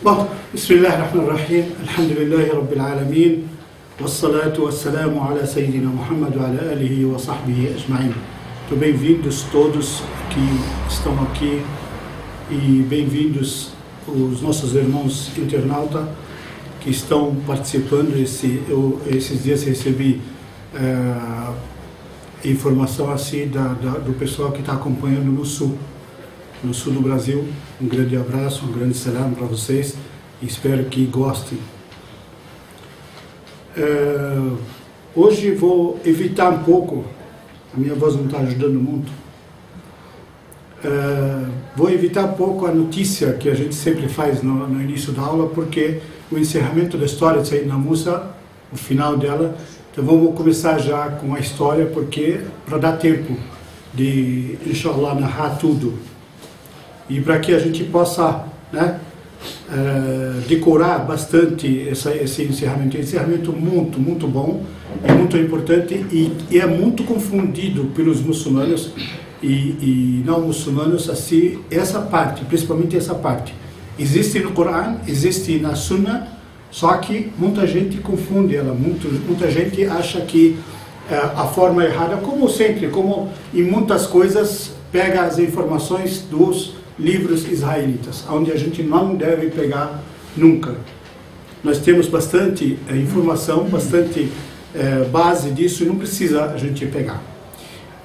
بسم الله الرحمن الرحيم الحمد لله رب العالمين والصلاة والسلام على سيدنا محمد وعلى آله وصحبه أجمعين. Muito bem-vindos todos que estão aqui e bem-vindos os nossos irmãos internautas que estão participando. Esses dias recebi informação assim do pessoal que está acompanhando no sul do Brasil. Um grande abraço, um grande salam para vocês e espero que gostem. Hoje vou evitar um pouco, a minha voz não está ajudando muito, vou evitar um pouco a notícia que a gente sempre faz no início da aula, porque o encerramento da história de Sayyidina Musa, o final dela, então vamos começar já com a história, porque para dar tempo de, inshallah, narrar tudo e para que a gente possa, né, decorar bastante esse encerramento. É um encerramento muito bom, é muito importante e é muito confundido pelos muçulmanos e não muçulmanos, assim, essa parte, principalmente essa parte. Existe no Corão, existe na Sunna, só que muita gente confunde ela, muita gente acha que a forma errada, como sempre, como em muitas coisas, pega as informações dos livros israelitas, onde a gente não deve pegar nunca. Nós temos bastante informação, bastante base disso e não precisa a gente pegar.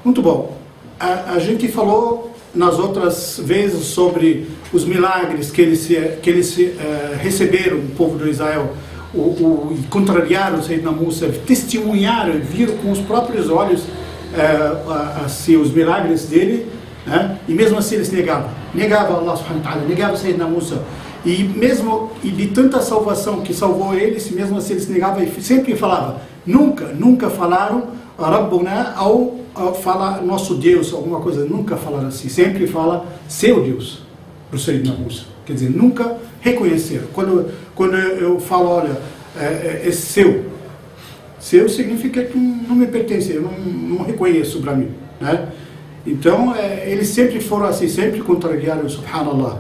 Muito bom. A gente falou nas outras vezes sobre os milagres que eles receberam, o povo de Israel, contrariaram o Sayyidina Musa, testemunharam, viram com os próprios olhos assim, os milagres dele, né? E mesmo assim eles negavam Allah subhanahu wa ta'ala, negavam Sayyidina Musa, e de tanta salvação que salvou eles, mesmo assim eles negavam e sempre falavam, nunca falaram Rabbuna ou fala nosso Deus, alguma coisa, nunca falaram assim, sempre fala seu Deus para o Sayyidina Musa, quer dizer, nunca reconheceram. Quando eu falo, olha, é seu significa que não me pertence, eu não reconheço para mim, né? Então, eles sempre foram assim, sempre contrariaram, subhanallah,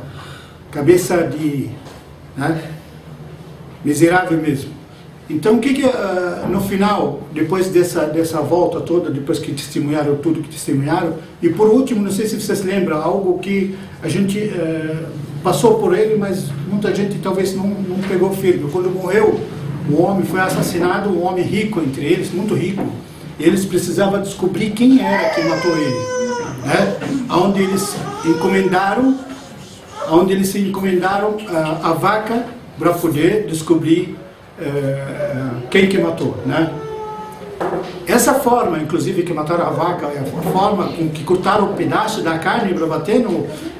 cabeça de, né, miserável mesmo. Então, o que no final, depois dessa volta toda, depois que testemunharam tudo que testemunharam, e por último, não sei se vocês lembram, algo que a gente passou por ele, mas muita gente talvez não pegou firme. Quando morreu, o homem foi assassinado, um homem rico entre eles, muito rico. Eles precisavam descobrir quem era que matou ele, né? Onde eles se encomendaram a vaca para poder descobrir quem que matou, né? Essa forma, inclusive, que mataram a vaca, é a forma com que cortaram um pedaço da carne para bater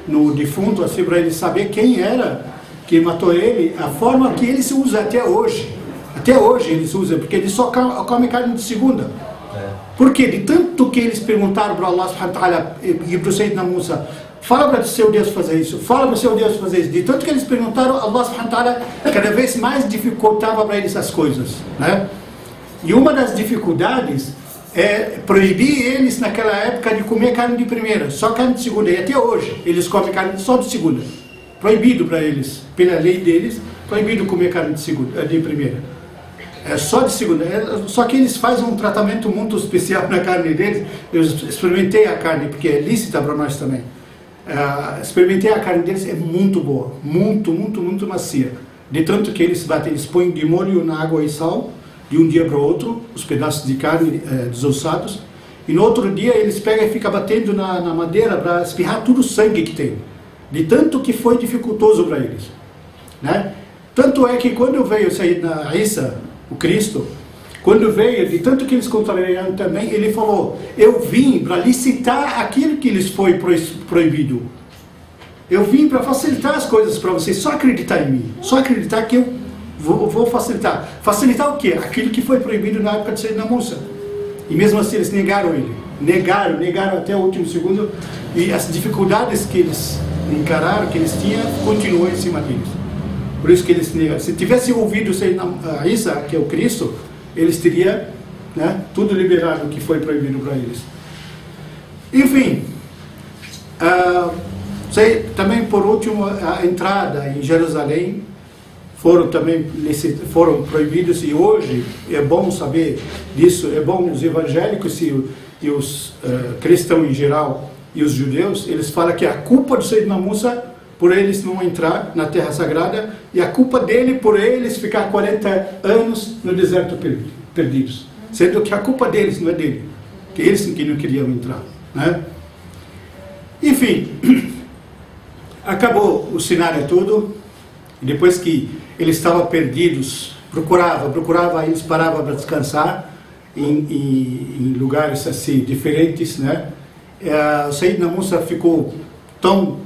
no defunto, assim, para ele saber quem era que matou ele, a forma que eles usam até hoje. Até hoje eles usam, porque eles só comem carne de segunda. Porque de tanto que eles perguntaram para Allah subhanahu wa ta'ala e para o Sayyidina Musa, fala para o seu Deus fazer isso, fala para o seu Deus fazer isso, de tanto que eles perguntaram, Allah subhanahu wa ta'ala cada vez mais dificultava para eles as coisas, né? E uma das dificuldades é proibir eles naquela época de comer carne de primeira, só carne de segunda, e até hoje eles comem carne só de segunda. Proibido para eles, pela lei deles, proibido comer carne de primeira. É só de segunda, só que eles fazem um tratamento muito especial na carne deles. Eu experimentei a carne, porque é lícita para nós também. Experimentei a carne deles, é muito boa, muito macia. De tanto que eles batem, eles põem de molho na água e sal, de um dia para o outro, os pedaços de carne desossados, e no outro dia eles pegam e ficam batendo na madeira para espirrar todo o sangue que tem. De tanto que foi dificultoso para eles, né? Tanto é que quando veio Sayyidina Isa, o Cristo, quando veio, de tanto que eles contrariaram também, ele falou, eu vim para licitar aquilo que lhes foi proibido. Eu vim para facilitar as coisas para vocês, só acreditar em mim, só acreditar que eu vou facilitar. Facilitar o quê? Aquilo que foi proibido na época de Sayyidina Musa. E mesmo assim eles negaram ele, negaram até o último segundo, e as dificuldades que eles encararam, que eles tinham, continuou em cima deles. Por isso que eles negaram. Se tivesse ouvido Isa, que é o Cristo, eles teriam, né, tudo liberado que foi proibido para eles. Enfim, também por último, a entrada em Jerusalém, foram também foram proibidos, e hoje é bom saber disso, é bom os evangélicos e os cristãos em geral e os judeus, eles falam que a culpa do Sayyidina Musa por eles não entrar na Terra Sagrada e a culpa dele por eles ficar 40 anos no deserto perdidos, sendo que a culpa deles não é dele, que eles que não queriam entrar, né? Enfim, acabou o cenário todo, e depois que eles estavam perdidos, procurava, aí eles paravam para descansar em lugares assim diferentes, né? O Sayyidina Musa ficou tão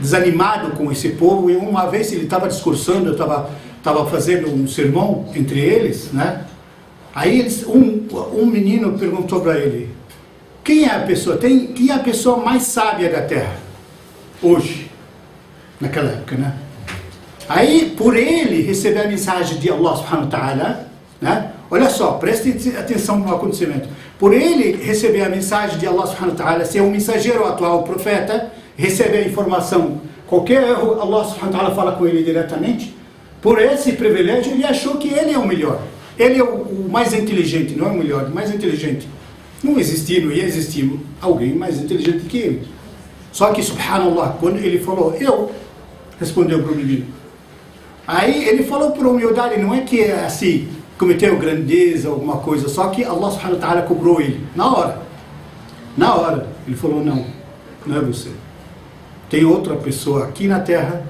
desanimado com esse povo, e uma vez ele estava discursando, estava fazendo um sermão entre eles, né? Aí um menino perguntou para ele: quem é a pessoa mais sábia da terra hoje, naquela época, né? Aí, por ele receber a mensagem de Allah subhanahu wa ta'ala, né? Olha só, preste atenção no acontecimento. Por ele receber a mensagem de Allah subhanahu wa ta'ala, ser um mensageiro atual, profeta, receber a informação, qualquer erro, Allah subhanahu wa ta'ala fala com ele diretamente. Por esse privilégio, ele achou que ele é o melhor. Ele é o mais inteligente, não é o melhor, o mais inteligente. Não ia existir alguém mais inteligente que ele. Só que, subhanallah, quando ele falou, respondeu para o menino. Aí ele falou por humildade, não é que assim, cometeu grandeza, alguma coisa, só que Allah subhanahu wa ta'ala cobrou ele, na hora, ele falou, não é você, tem outra pessoa aqui na terra,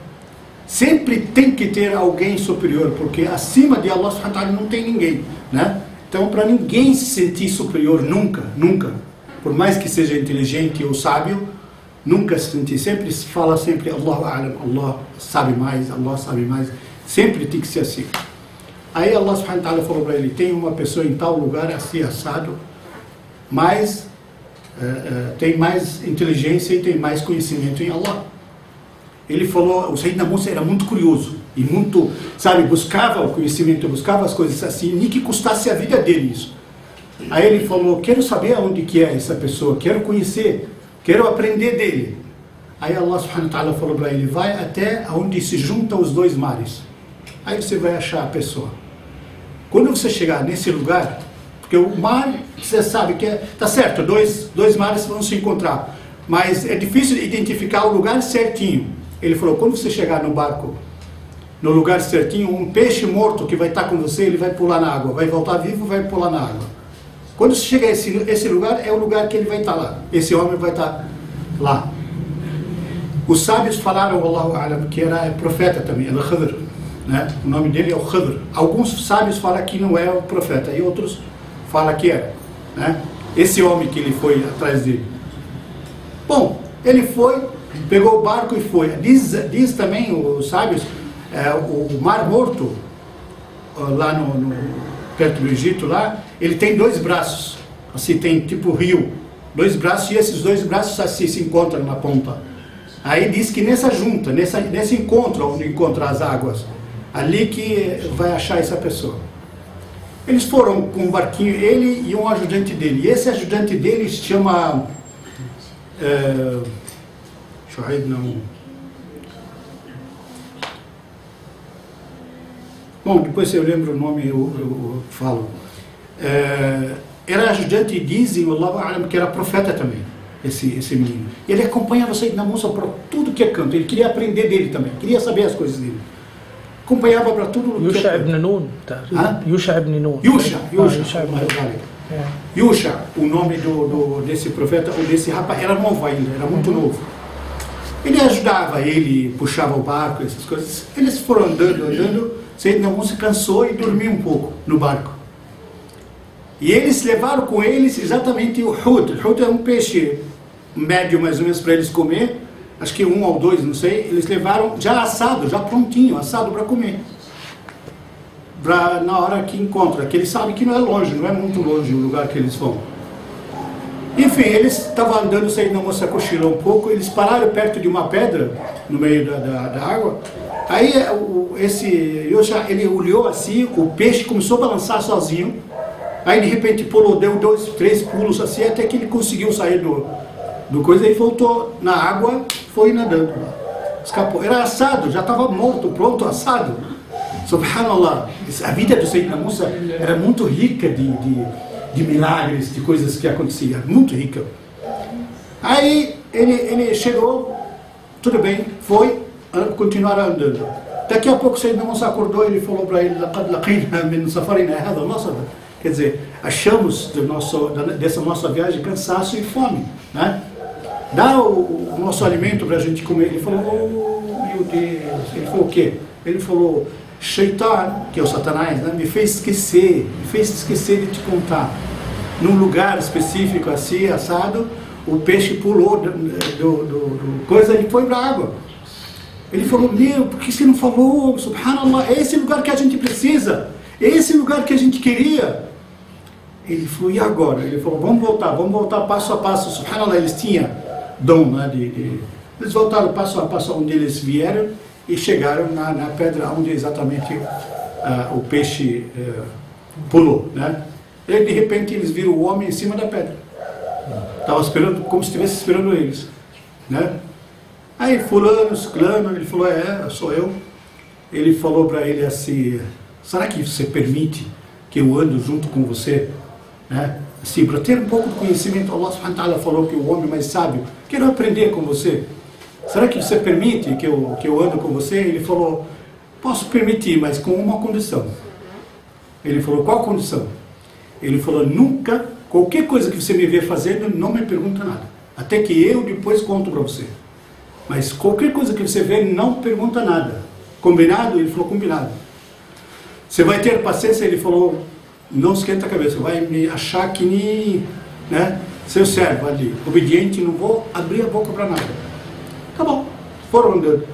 sempre tem que ter alguém superior, porque acima de Allah subhanahu wa ta'ala não tem ninguém, né? Então, para ninguém se sentir superior, nunca, por mais que seja inteligente ou sábio, nunca se sentir, fala sempre Allahu a'lam, Allah sabe mais, sempre tem que ser assim. Aí Allah subhanahu wa ta'ala falou para ele, tem uma pessoa em tal lugar, assim, assado, mas tem mais inteligência e tem mais conhecimento em Allah. Ele falou, o Sayyidina Musa era muito curioso, e muito, buscava o conhecimento, buscava as coisas assim, nem que custasse a vida dele isso. Aí ele falou, quero saber aonde que é essa pessoa, quero conhecer, quero aprender dele. Aí Allah subhanahu wa ta'ala falou para ele, vai até onde se juntam os dois mares. Aí você vai achar a pessoa. Quando você chegar nesse lugar, porque o mar, você sabe que tá certo, dois mares vão se encontrar, mas é difícil identificar o lugar certinho. Ele falou, quando você chegar no barco, no lugar certinho, um peixe morto que vai estar com você, ele vai pular na água, vai voltar vivo, vai pular na água. Quando você chegar a esse lugar, é o lugar que ele vai estar lá. Esse homem vai estar lá. Os sábios falaram, Allahu a'lam, que era profeta também, era Khidr, né? O nome dele é o Khidr. Alguns sábios falam que não é o profeta, e outros falam que é, né? Esse homem que ele foi atrás dele. Bom, ele foi, pegou o barco e foi. Diz também os sábios, o Mar Morto, lá perto do Egito, lá, ele tem dois braços, assim, tem tipo rio, dois braços, e esses dois braços assim se encontram na ponta. Aí diz que nessa junta, nesse encontro, onde encontra as águas, ali que vai achar essa pessoa. Eles foram com um barquinho, ele e um ajudante dele, e esse ajudante dele se chama... Bom, depois se eu lembro o nome eu falo. Era ajudante e dizem, Allahu a'lam, que era profeta também, esse menino. Ele acompanhava o Sayyidina Musa para tudo que é canto, ele queria aprender dele também, queria saber as coisas dele. Acompanhava para tudo que é canto. Yusha ibn Nun. Yusha, o nome desse profeta, ou desse rapaz, era novo ainda, era muito novo. Ele ajudava, ele puxava o barco, essas coisas. Eles foram andando, Sayyidina Musa cansou e dormiu um pouco no barco. E eles levaram com eles exatamente o hut. O hut é um peixe médio mais ou menos para eles comer, acho que 1 ou 2, não sei. Eles levaram já assado, já prontinho, assado para comer. Na hora que encontra, que eles sabem que não é longe, não é muito longe o lugar que eles vão. Enfim, eles estavam andando, Sayyidina Musa cochilou um pouco, eles pararam perto de uma pedra, no meio da água. Aí esse Yusha, ele olhou assim, o peixe começou a balançar sozinho. Aí de repente pulou, deu 2, 3 pulos assim, até que ele conseguiu sair do coisa e voltou na água, foi nadando. escapou. Era assado, já estava morto, pronto, assado. Subhanallah, a vida do Sayyidina Musa era muito rica de milagres, de coisas que aconteciam, muito rica. Aí ele chegou, tudo bem, foi continuar andando. Daqui a pouco o Sayyidina Musa acordou e ele falou para ele: "Laqad laqina min safarina hadha nasab." Quer dizer, achamos dessa nossa viagem cansaço e fome, né? Dá o nosso alimento para a gente comer. Ele falou: "Oh, meu Deus." Ele falou o quê? Ele falou: "Shaitan, que é o Satanás, né, me fez esquecer de te contar. Num lugar específico assim, assado, o peixe pulou do coisa e foi para a água." Ele falou: "Meu, por que você não falou? Subhanallah, é esse lugar que a gente precisa, é esse lugar que a gente queria." Ele falou: "E agora?" Ele falou: vamos voltar passo a passo." Subhanallah, eles tinham dom, né, eles voltaram passo a passo onde eles vieram e chegaram na pedra onde exatamente o peixe pulou, né? E de repente eles viram o homem em cima da pedra. Estava esperando, como se estivesse esperando eles, né? Aí fulano, ciclano, ele falou: sou eu. Ele falou para ele assim: "Será que você permite que eu ando junto com você?" Né? Assim, para ter um pouco de conhecimento. Allah subhanahu wa ta'ala falou que o homem mais sábio, quero aprender com você. Será que você permite que eu ando com você? Ele falou: "Posso permitir, mas com uma condição." Ele falou: "Qual condição?" Ele falou: "Nunca, qualquer coisa que você me vê fazendo, não me pergunta nada. Até que eu depois conto para você. Mas qualquer coisa que você vê, não pergunta nada. Combinado?" Ele falou: "Combinado." "Você vai ter paciência?" Ele falou: "Não esquenta a cabeça, vai me achar que nem, né, seu servo ali, obediente, não vou abrir a boca para nada." Tá bom, foram andando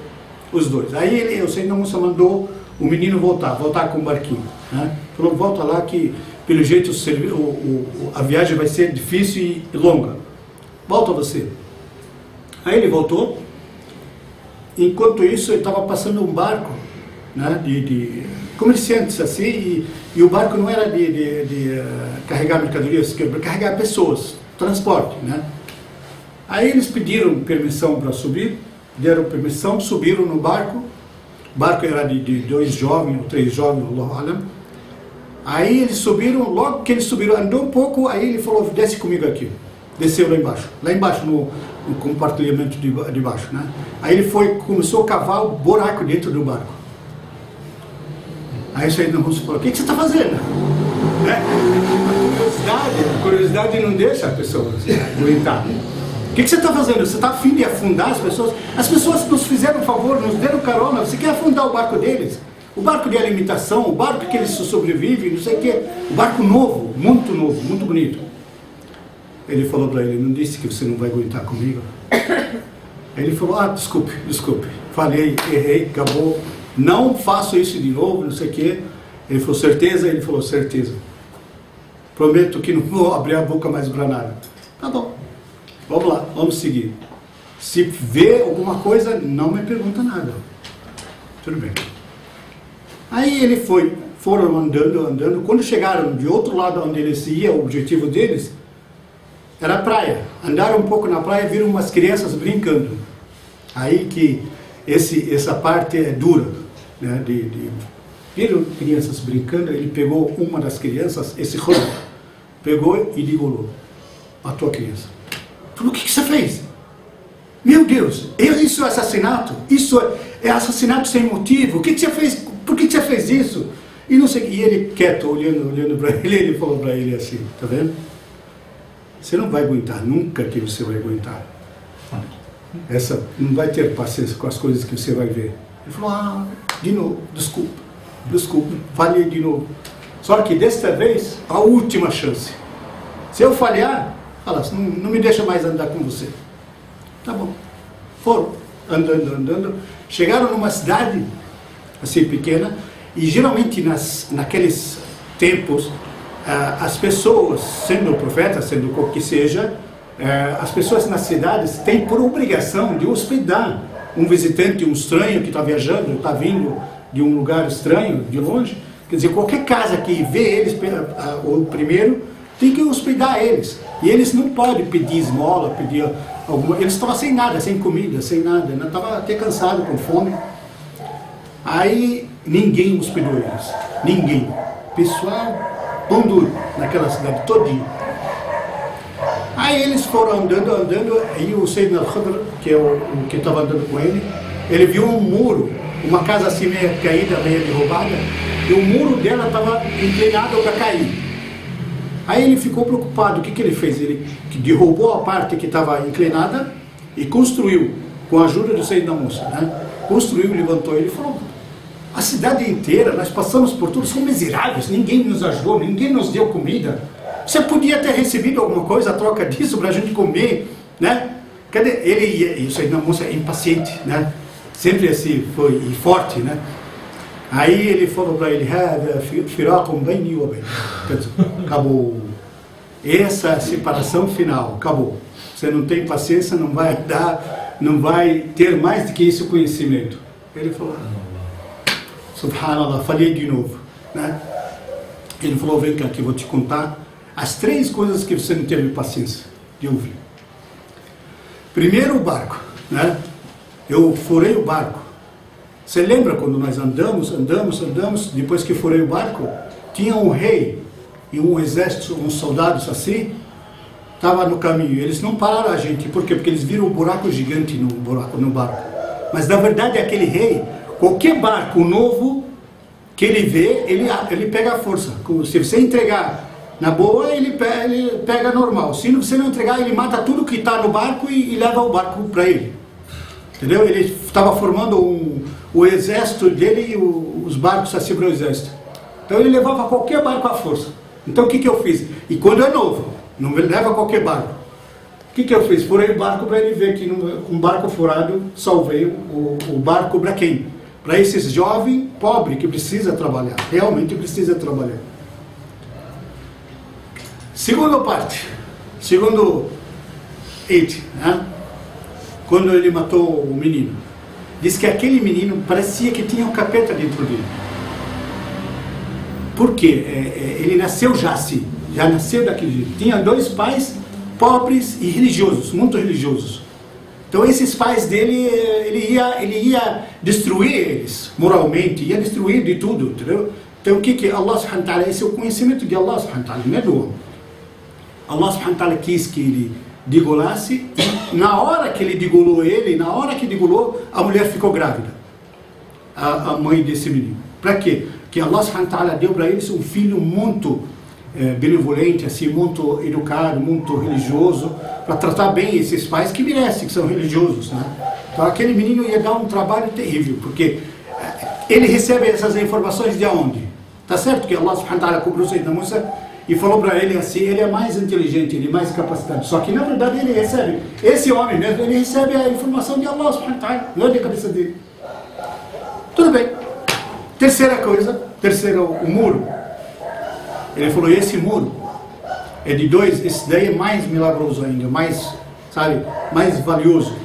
os dois. Aí o Sayyidina Musa mandou o menino voltar com o barquinho, né? Falou: "Volta lá que pelo jeito a viagem vai ser difícil e longa. Volta você." Aí ele voltou. Enquanto isso, ele estava passando um barco, né, de comerciantes assim, e o barco não era de carregar mercadorias, de carregar pessoas, transporte, né? Aí eles pediram permissão para subir, deram permissão, subiram no barco. O barco era de 2 jovens ou 3 jovens, Allahu Alam. Aí eles subiram, logo que eles subiram, andou um pouco, aí ele falou: "Desce comigo aqui." Desceu lá embaixo no compartilhamento de baixo, né? Aí ele começou a cavar o buraco dentro do barco. Aí o Sayyidina Musa falou: "O que você está fazendo?" Né? A curiosidade não deixa a pessoa aguentar. O que você está fazendo? Você está a fim de afundar as pessoas? As pessoas nos fizeram um favor, nos deram carona, você quer afundar o barco deles? O barco de alimentação, o barco que eles sobrevivem, não sei o quê. O barco novo, muito bonito. Ele falou para ele: "Não disse que você não vai aguentar comigo?" Aí ele falou: desculpe. Falei, errei, acabou. Não faço isso de novo, não sei o quê. Ele falou: "Certeza?" Ele falou: "Certeza. Prometo que não vou abrir a boca mais para nada." Tá bom. Vamos lá, vamos seguir. Se vê alguma coisa, não me pergunta nada. Tudo bem. Aí ele foram andando. Quando chegaram de outro lado onde eles iam, o objetivo deles era a praia. Andaram um pouco na praia, viram umas crianças brincando. Aí que essa parte é dura, né? Viram crianças brincando. Ele pegou uma das crianças, esse rolo, pegou e degolou. Matou a criança. Falou: "O que você fez?" "Meu Deus, isso é assassinato? Isso é assassinato sem motivo? O que você fez? Por que você fez isso?" E não sei. E ele quieto, olhando para ele falou para ele assim: "Tá vendo? Você não vai aguentar, nunca que você vai aguentar. Não vai ter paciência com as coisas que você vai ver." Ele falou: "De novo, desculpa, falhei de novo. Só que desta vez, a última chance. Se eu falhar, fala assim, não me deixa mais andar com você." Tá bom. Foram andando, chegaram numa cidade assim pequena, e geralmente naqueles tempos, as pessoas, sendo profeta, sendo qual que seja, as pessoas nas cidades têm por obrigação de hospedar um visitante, um estranho que está viajando, está vindo de um lugar estranho, de longe. Quer dizer, qualquer casa que vê eles o primeiro, tem que hospedar eles. E eles não podem pedir esmola, pedir Eles estavam sem nada, sem comida, sem nada, estavam até cansados, com fome. Aí ninguém hospedou eles, ninguém. Pessoal, pão duro, naquela cidade todinha. Aí eles foram andando, aí o Sayyidina al-Khidr, que é o que estava andando com ele viu um muro, uma casa assim meio caída, meio derrubada, e o muro dela estava inclinado para cair. Aí ele ficou preocupado. O que ele fez? Ele derrubou a parte que estava inclinada e construiu, com a ajuda do Sayyidina Musa, né? Construiu, levantou. Ele falou: a cidade inteira, nós passamos por tudo, são miseráveis, ninguém nos ajudou, ninguém nos deu comida. Você podia ter recebido alguma coisa a troca disso para a gente comer, né? Cadê? Ele, o Sayyidina Musa é impaciente, né? Sempre assim, foi e forte, né? Aí ele falou para ele: acabou. Essa separação final, acabou. Você não tem paciência, não vai ter mais do que esse conhecimento. Ele falou: Subhanallah, falei de novo, né? Ele falou: vem cá que eu vou te contar as 3 coisas que você não teve paciência de ouvir. Primeiro, o barco, né? Eu furei o barco. Você lembra quando nós andamos, depois que furei o barco, tinha um rei e um exército, uns soldados assim, estava no caminho. Eles não pararam a gente. Por quê? Porque eles viram um buraco gigante no barco. Mas na verdade aquele rei, qualquer barco novo que ele vê, ele pega a força. Se você entregar na boa, ele pega normal. Se você não entregar, ele mata tudo que está no barco e leva o barco para ele. Entendeu? Ele estava formando o exército dele e os barcos assim para o exército. Então ele levava qualquer barco à força. Então o que eu fiz? E quando é novo, não leva qualquer barco. O que eu fiz? Furei o barco para ele ver que um barco furado salvei o barco para quem? Para esses jovens pobres que precisa trabalhar, realmente precisa trabalhar. Segunda parte, segundo it, né? Quando ele matou o menino, diz que aquele menino parecia que tinha um capeta dentro dele. Por quê? Ele nasceu já assim, já nasceu daquele jeito. Tinha 2 pais pobres e religiosos, muito religiosos. Então esses pais dele, ele ia destruir eles moralmente, ia destruir de tudo, entendeu? Então o que Allah subhanahu wa ta'ala, esse é o conhecimento de Allah subhanahu wa ta'ala, não é do homem. Allah subhanahu wa ta'ala quis que ele degolasse, e na hora que ele degolou ele, na hora que degolou, a mulher ficou grávida, a mãe desse menino. Para quê? Que Allah subhanahu wa ta'ala deu para eles um filho muito benevolente, assim, muito educado, muito religioso, para tratar bem esses pais que merecem, que são religiosos, né? Então aquele menino ia dar um trabalho terrível, porque ele recebe essas informações de onde? Tá certo que Allah subhanahu wa ta'ala cobrou o Sayyidina Musa e falou para ele assim: ele é mais inteligente, ele é mais capacitado. Só que na verdade ele recebe, esse homem mesmo, ele recebe a informação de Allah subhanahu wa ta'ala, não é da cabeça dele. Tudo bem. Terceira coisa, o muro. Ele falou: esse muro é de 2, esse daí é mais milagroso ainda, mais, sabe, mais valioso.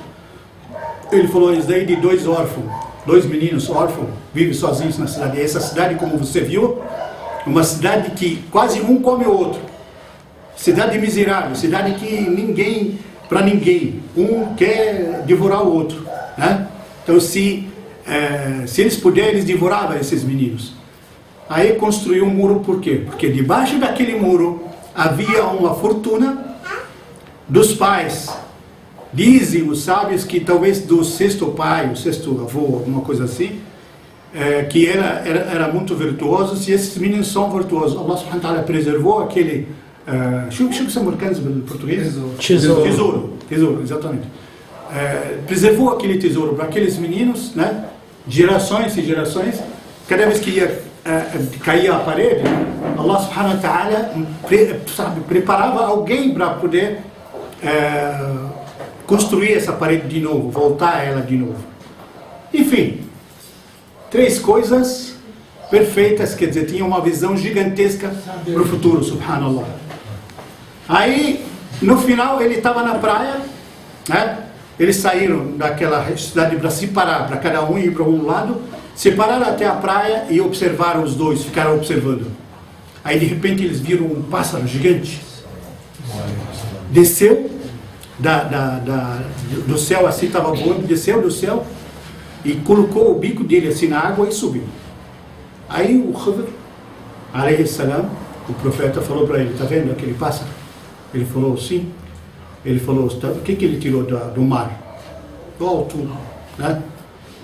Ele falou: esse daí é de 2 órfãos, 2 meninos órfãos, vivem sozinhos na cidade. E essa cidade, como você viu, uma cidade que quase um come o outro. Cidade miserável, cidade que ninguém, para ninguém, um quer devorar o outro, né? Então se eles puderem, eles devoravam esses meninos. Aí construiu um muro, por quê? Porque debaixo daquele muro havia uma fortuna dos pais. Dizem os sábios que talvez do 6º pai, o 6º avô, alguma coisa assim, que era muito virtuoso. Se esses meninos são virtuosos, Allah subhanahu wa ta'ala preservou aquele شو بيسموا الكنز بالportuguês? Tesouro, exatamente. Preservou aquele tesouro para aqueles meninos, né? Gerações e gerações. Cada vez que ia cair a parede, Allah subhanahu wa ta'ala preparava alguém para poder construir essa parede de novo, voltar a ela de novo. Enfim, 3 coisas perfeitas, quer dizer, tinha uma visão gigantesca para o futuro, subhanallah. Aí, no final, ele estava na praia, né? Eles saíram daquela cidade para se parar, para cada um ir para um lado, se pararam até a praia e observaram os dois, ficaram observando. Aí, de repente, eles viram um pássaro gigante. Desceu, do céu, assim, estava voando, desceu do céu e colocou o bico dele assim na água e subiu. Aí o Khidr, alayhi salam, o profeta falou para ele, está vendo aquele pássaro? Ele falou, sim. Ele falou, o que ele tirou do mar? Do alto, né?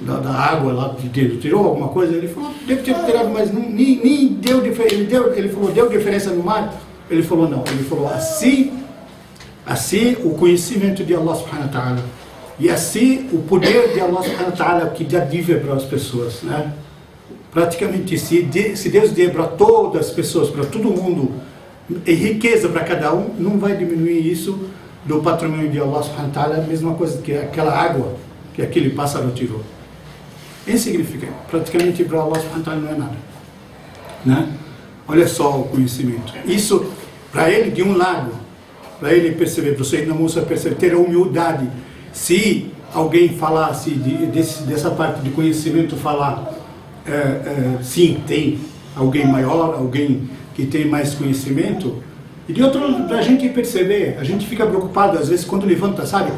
Da água lá de dentro. Tirou alguma coisa? Ele falou, deve ter tirado, mas nem deu diferença. Ele falou, deu diferença no mar? Ele falou, não. Ele falou, assim o conhecimento de Allah subhanahu wa ta'ala e assim o poder de Allah subhanahu wa ta'ala que dá diva para as pessoas, né? Praticamente, se Deus der para todas as pessoas, para todo mundo, e riqueza para cada um, não vai diminuir isso do patrimônio de Allah subhanahu wa ta'ala, a mesma coisa que aquela água que aquele pássaro tirou. É insignificante, praticamente para Allah subhanahu wa ta'ala não é nada, né? Olha só o conhecimento. Isso, para ele, de um lado, para ele perceber, para o Sayyidina Musa perceber, ter a humildade. Se alguém falasse dessa parte de conhecimento, falar, sim, tem alguém maior, alguém que tem mais conhecimento. E de outro lado, para a gente perceber, a gente fica preocupado, às vezes, quando levanta, sabe?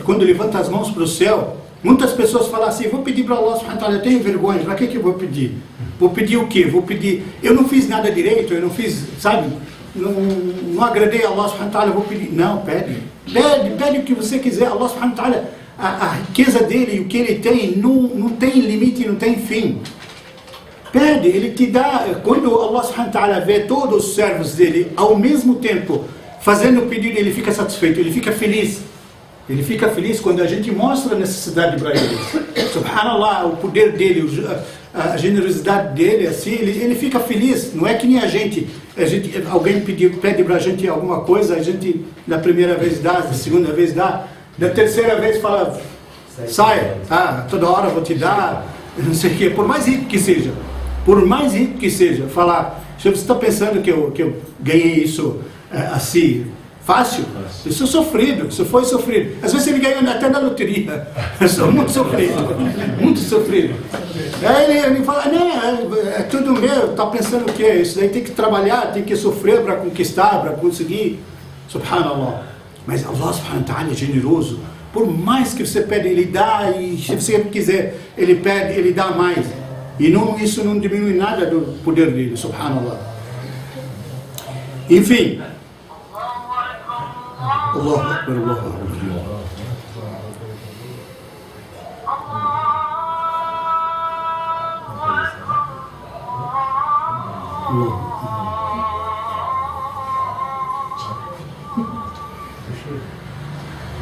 Quando levanta as mãos para o céu, muitas pessoas falam assim, vou pedir para Allah subhanahu wa ta'ala, eu tenho vergonha, para que eu vou pedir? Vou pedir o quê? Vou pedir, eu não fiz nada direito, eu não fiz, sabe? Não agradei a Allah subhanahu wa ta'ala, vou pedir. Não, pede o que você quiser. Allah subhanahu wa ta'ala, a riqueza dele e o que ele tem, não tem limite, não tem fim. Pede, ele te dá. Quando Allah subhanahu wa ta'ala vê todos os servos dele ao mesmo tempo fazendo o pedido, ele fica satisfeito, ele fica feliz. Ele fica feliz quando a gente mostra a necessidade para eles. Subhanallah, o poder dele, a generosidade dele, assim, ele fica feliz. Não é que nem a gente alguém pede para a gente alguma coisa, a gente na primeira vez dá, na segunda vez dá, da terceira vez fala, sai, toda hora vou te dar, não sei o quê, por mais rico que seja, falar, você está pensando que eu ganhei isso assim, fácil? Isso foi sofrido. Às vezes ele ganhou até na loteria. Eu sou muito sofrido. Aí ele fala, não, é tudo meu, está pensando o quê? Isso daí tem que trabalhar, tem que sofrer para conquistar, para conseguir. Subhanallah. Mas Allah subhanahu wa ta'ala é generoso. Por mais que você pede, ele dá, e se você quiser, ele pede, ele dá mais. E isso não diminui nada do poder dele, subhanallah. Enfim. Allahu Akbar, Allahu Akbar.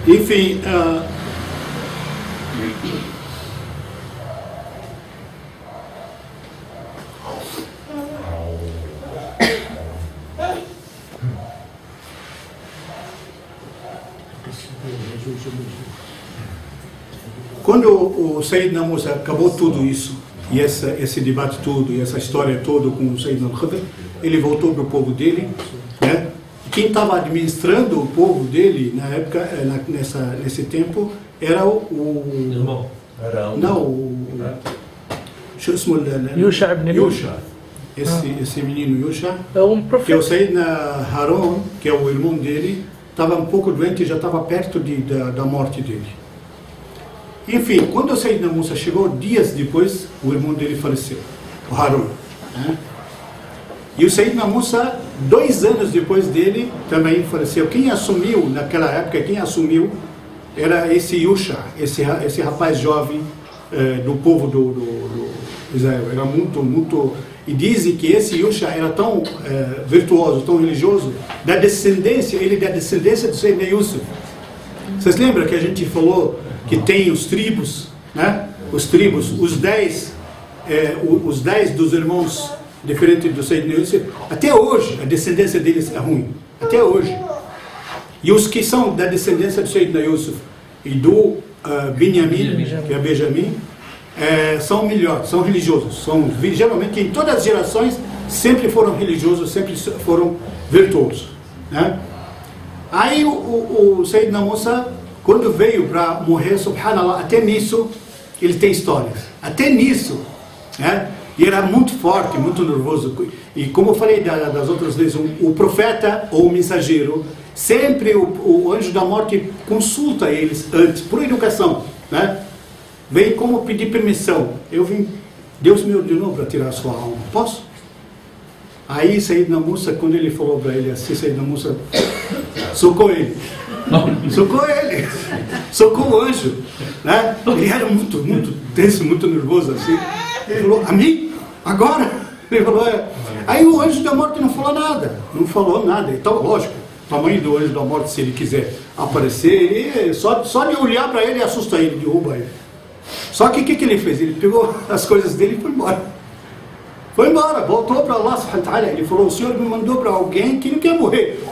Enfim, quando o Sayyidina Musa acabou tudo isso, e esse debate todo, e essa história toda com o Sayyidina Khidr, ele voltou para o povo dele, né? Quem estava administrando o povo dele na época, nesse tempo, era o irmão. Yusha ibn Nun. Yusha. Esse menino Yusha, profeta. que é o Sayyidina Harun, que é o irmão dele, estava um pouco doente e já estava perto da morte dele. Enfim, quando o Sayyidina Musa chegou, dias depois, o irmão dele faleceu, o Harun, né? E o Sayyidina Musa, 2 anos depois dele, também faleceu. Quem assumiu, naquela época, era esse Yusha, esse rapaz jovem do povo do Israel. Era muito... E dizem que esse Yusha era tão virtuoso, tão religioso, da descendência do Sayyidina Yusuf. Vocês lembram que a gente falou que tem os tribos, né? Os 10 dos irmãos diferentes do Sayyidina Yusuf? Até hoje a descendência deles é ruim, até hoje. E os que são da descendência do Sayyidina Yusuf e do Binyamin, que é Benjamim, são melhores, são religiosos, geralmente em todas as gerações sempre foram religiosos, sempre foram virtuosos, né? Aí o Sayyidina Musa, quando veio para morrer, subhanallah, até nisso ele tem histórias, até nisso, né? E era muito forte, muito nervoso. E como eu falei das outras vezes, o profeta ou o mensageiro, sempre o anjo da morte consulta eles antes, por educação, né? Vem como pedir permissão. Eu vim, Deus me ordenou para tirar a sua alma, posso? Aí Sayyidina Musa, quando ele falou para ele assim, Sayyidina Musa socou ele. Socou ele, socou o anjo, né? Ele era muito tenso, muito nervoso assim. Ele falou, a mim? Agora? Ele falou, é. Aí o anjo da morte não falou nada, não falou nada. Então, lógico, o tamanho do anjo da morte, se ele quiser aparecer, ele só de olhar para ele, assusta ele, derruba ele. Só que o que ele fez? Ele pegou as coisas dele e foi embora. Foi embora, voltou para Allah subhanahu wa ta'ala. Ele falou, o Senhor me mandou para alguém que não quer morrer.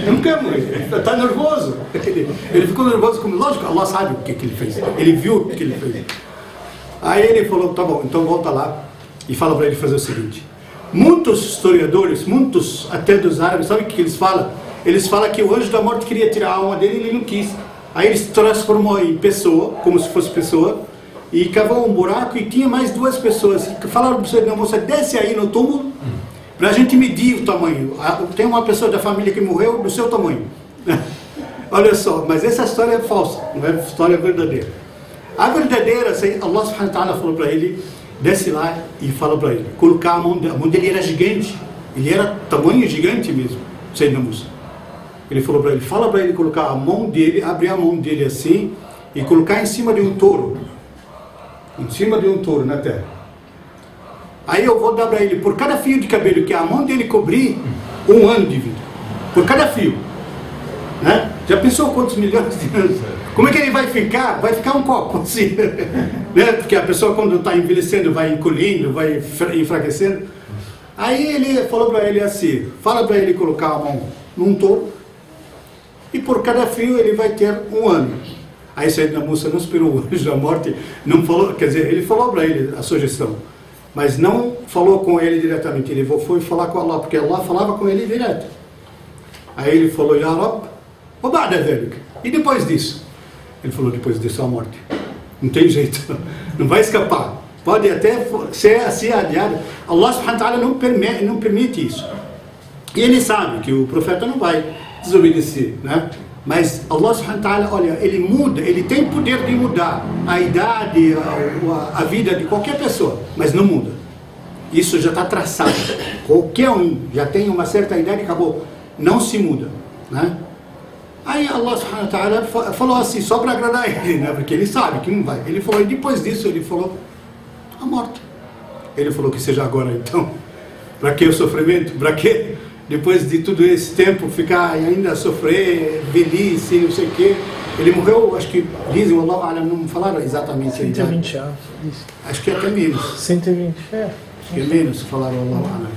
Não quer morrer, está nervoso. Ele ficou nervoso, como lógico, Allah sabe o que ele fez. Ele viu o que ele fez. Aí ele falou, tá bom, então volta lá e fala para ele fazer o seguinte. Muitos historiadores, muitos até dos árabes, sabe o que eles falam? Eles falam que o anjo da morte queria tirar a alma dele e ele não quis. Aí ele se transformou em pessoa, como se fosse pessoa, e cavou um buraco e tinha mais duas pessoas. Falaram para você, moça, desce aí no túmulo para a gente medir o tamanho. Tem uma pessoa da família que morreu do seu tamanho. Olha só, mas essa história é falsa, não é história verdadeira. A verdadeira, Allah subhanahu wa ta'ala falou para ele, desce lá e fala para ele, colocar a mão dele era gigante, ele era tamanho gigante mesmo, Sayyidina Musa. Ele falou para ele, fala para ele colocar a mão dele, abrir a mão dele assim e colocar em cima de um touro. Em cima de um touro na terra. Aí eu vou dar para ele, por cada fio de cabelo que a mão dele cobrir, 1 ano de vida. Por cada fio. Né? Já pensou quantos milhões de anos? Como é que ele vai ficar? Vai ficar um copo assim. Né? Porque a pessoa quando está envelhecendo vai encolhendo, vai enfraquecendo. Aí ele falou para ele assim, fala para ele colocar a mão num touro e por cada fio ele vai ter 1 ano. Aí Sayyidina Musa não esperou o anjo da morte, não falou, quer dizer, ele falou para ele a sugestão, mas não falou com ele diretamente, ele foi falar com Allah, porque Allah falava com ele direto. Aí ele falou, Ya Rabb, wa ba'da dhalik. E depois disso? Ele falou, depois disso a morte. Não tem jeito, não vai escapar. Pode até ser assim adiado. Allah subhanahu wa ta'ala não permite isso. E ele sabe que o profeta não vai desobedecer, né? Mas Allah subhanahu wa ta'ala, olha, ele muda, ele tem poder de mudar a idade, a vida de qualquer pessoa, mas não muda. Isso já está traçado. Qualquer um já tem uma certa idade e acabou. Não se muda, né? Aí Allah subhanahu wa ta'ala falou assim, só para agradar ele, né? Porque ele sabe que não vai. Ele falou, e depois disso ele falou, a morte. Ele falou que seja agora então. Para que o sofrimento? Para que depois de todo esse tempo ficar ainda a sofrer, velhice, não sei o quê? Ele morreu, acho que dizem, Allah não falaram exatamente. 120 anos. Acho que até menos. 120, é. Acho que é menos, falaram Allah.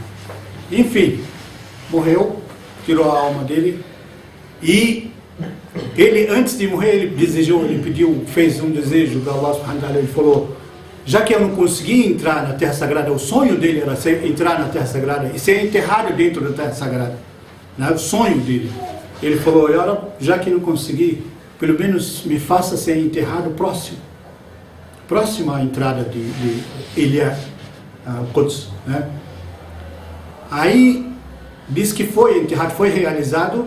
Enfim, morreu, tirou a alma dele e ele, antes de morrer, ele desejou, ele pediu, fez um desejo da Allah subhanahu wa ta'ala, ele falou, já que eu não consegui entrar na Terra Sagrada, o sonho dele era entrar na Terra Sagrada e ser enterrado dentro da Terra Sagrada, né? O sonho dele. Ele falou, já que não consegui, pelo menos me faça ser enterrado próximo à entrada de Ilha Quds, né? Aí diz que foi enterrado, foi realizado,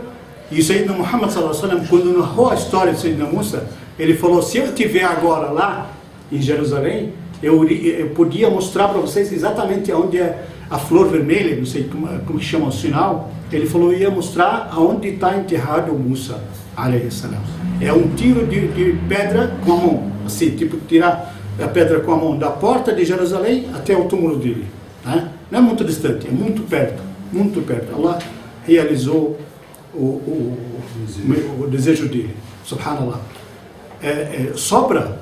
e o Sayyidina Muhammad sallallahu alaihi wasallam, quando narrou a história de Sayyidina Musa, ele falou, se eu estiver agora lá em Jerusalém, eu podia mostrar para vocês exatamente onde é a flor vermelha, não sei como que chama o sinal. Ele falou, ia mostrar aonde está enterrado Musa, alayhi salam. É um tiro de pedra com a mão, assim, tipo tirar a pedra com a mão da porta de Jerusalém até o túmulo dele, né? Não é muito distante, é muito perto, muito perto. Allah realizou o desejo dele, subhanallah. Sobra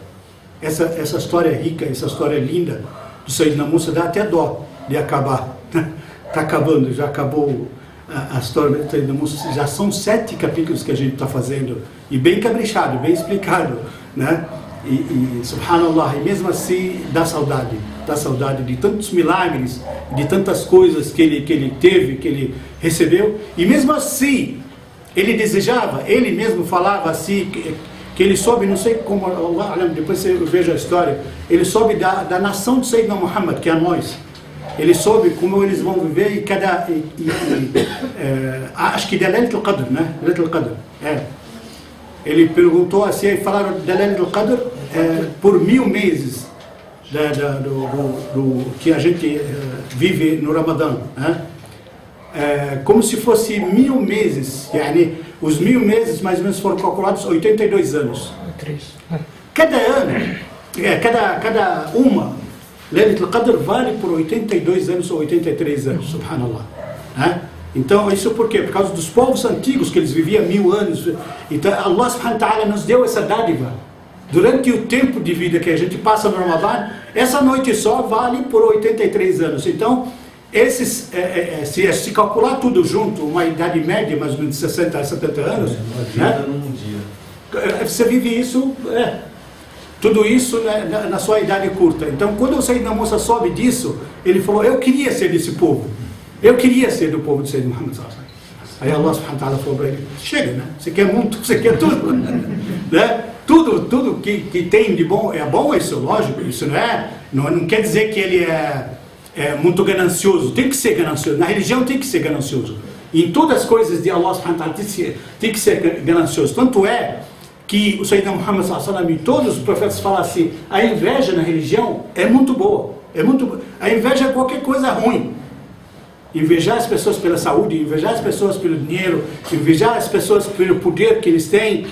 essa história rica, essa história linda do Sayyidina Musa, dá até dó de acabar. Está acabando, já acabou a história do Sayyidina Musa. Já são 7 capítulos que a gente está fazendo, e bem caprichado, bem explicado, né? E subhanallah, e mesmo assim dá saudade de tantos milagres, de tantas coisas que ele teve, que ele recebeu, e mesmo assim ele desejava, ele mesmo falava assim, que ele soube, não sei como, Allah, depois você veja a história, ele soube da nação de Sayyidina Muhammad, que é nós. ele soube como eles vão viver e acho que Laylat al-Qadr, né? Laylat al-Qadr, ele perguntou assim, falaram da Laylat al-Qadr por 1000 meses do que a gente vive no Ramadã, né? Como se fosse 1000 meses, yani, os 1000 meses mais ou menos foram calculados 82 anos. Cada ano, cada uma Laylat al-Qadr vale por 82 anos ou 83 anos, subhanallah. Então, isso por quê? Por causa dos povos antigos, que eles viviam 1000 anos. Então, Allah subhanahu wa ta'ala nos deu essa dádiva. Durante o tempo de vida que a gente passa no Ramadã, essa noite só vale por 83 anos. Então, se calcular tudo junto, uma idade média, mais ou menos de 60 a 70 anos, né? Você vive isso, tudo isso na sua idade curta. Então, quando o Sayyidina Musa soube disso, ele falou, eu queria ser desse povo. Eu queria ser do povo de Sayyidina Muhammad sallallahu alaihi wasallam. Aí Allah subhanahu wa ta'ala falou para ele, chega, né? Você quer muito, você quer tudo. Né? Tudo que tem de bom, isso, lógico. Isso não quer dizer que ele é muito ganancioso. Tem que ser ganancioso. Na religião tem que ser ganancioso. Em todas as coisas de Allah subhanahu wa ta'ala tem que ser ganancioso. Tanto é que o Sayyidina Muhammad sallallahu alaihi wasallam e todos os profetas falam assim, a inveja na religião é muito boa. A inveja é qualquer coisa ruim. Invejar as pessoas pela saúde, invejar as pessoas pelo dinheiro, invejar as pessoas pelo poder que eles têm,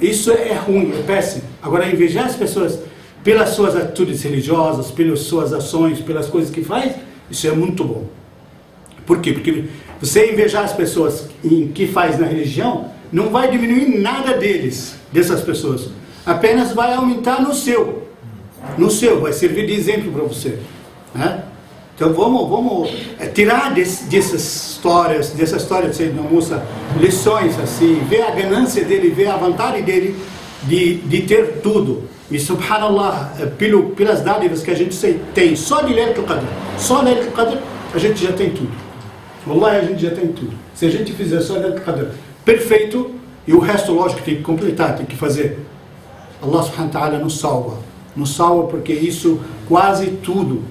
isso é ruim, é péssimo. Agora, invejar as pessoas pelas suas atitudes religiosas, pelas suas ações, pelas coisas que faz, isso é muito bom. Por quê? Porque você invejar as pessoas em que faz na religião, não vai diminuir nada dessas pessoas. Apenas vai aumentar no seu. Vai servir de exemplo para você. Né? Então vamos tirar dessa história de Sayyidina Musa, lições assim, ver a ganância dele, ver a vontade dele de ter tudo. E subhanallah, pelas dádivas que a gente tem, só de Laylat al-Qadr, a gente já tem tudo. Wallahi, a gente já tem tudo. Se a gente fizer só Laylat al-Qadr perfeito, e o resto, lógico, tem que completar, tem que fazer. Allah subhanahu wa ta'ala nos salva porque isso, quase tudo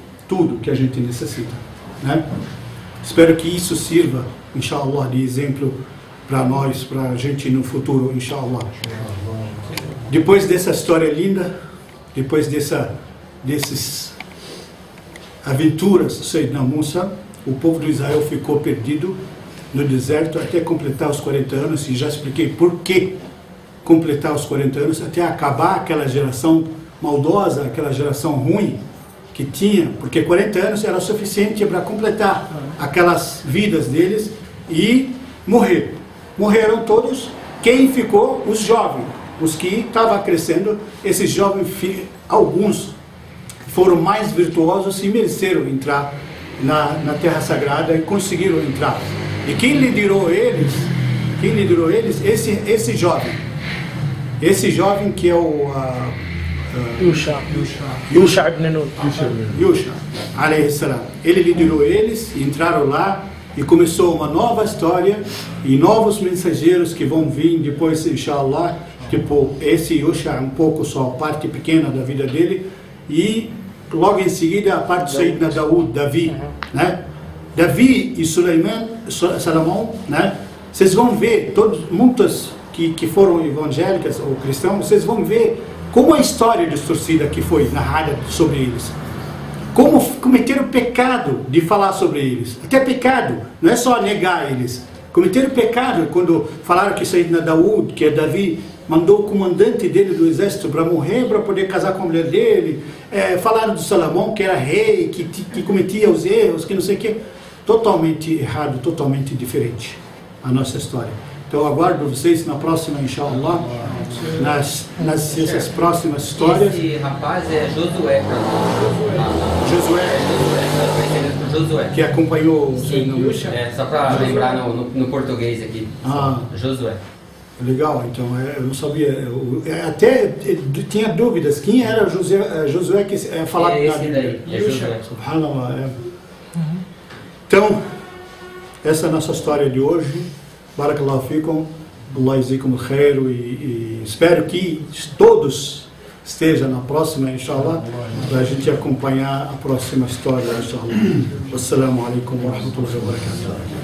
que a gente necessita, né? Espero que isso sirva, inshallah, de exemplo para nós, para a gente no futuro, inshallah. Depois dessa história linda, depois dessas aventuras de Sayyidina Musa, o povo de Israel ficou perdido no deserto até completar os 40 anos, e já expliquei por que completar os 40 anos, até acabar aquela geração maldosa, aquela geração ruim que tinha, porque 40 anos era suficiente para completar aquelas vidas deles e morrer. Morreram todos. Quem ficou? Os jovens, os que estavam crescendo. Esses jovens, alguns foram mais virtuosos e mereceram entrar na Terra Sagrada e conseguiram entrar. E quem liderou eles? Esse jovem que é o Yusha ibn Nun. Yusha, alayhi salam. Ele liderou eles, entraram lá e começou uma nova história e novos mensageiros que vão vir depois, inshallah. Tipo, esse Yusha é um pouco só parte pequena da vida dele, e logo em seguida a parte de Sayyidina Davi, né? Davi e Salomão, né? Vocês vão ver, muitas que foram evangélicas ou cristãos, vocês vão ver como a história distorcida que foi narrada sobre eles. Como cometeram o pecado de falar sobre eles. Até pecado, não é só negar eles. Cometeram pecado quando falaram que Sayyidina Daud, que é Davi, mandou o comandante dele do exército para morrer, para poder casar com a mulher dele. Falaram do Salomão, que era rei, que cometia os erros, que não sei o quê. Totalmente errado, totalmente diferente a nossa história. Então eu aguardo vocês na próxima, inshallah, nessas próximas histórias. Esse rapaz é Josué. Josué. Que acompanhou o Sayyidina Musa. Só para lembrar no português aqui. Josué. Legal, então eu não sabia. Até tinha dúvidas. Quem era Josué que falava esse daí, Josué. Subhanallah. Então, essa é a nossa história de hoje. Barakallahu fikum, Allah yazikum al-khair, e espero que todos esteja na próxima, inshallah, para a gente acompanhar a próxima história, inshallah. Wassalamu alaikum wa rahmatullahi wa barakatuh.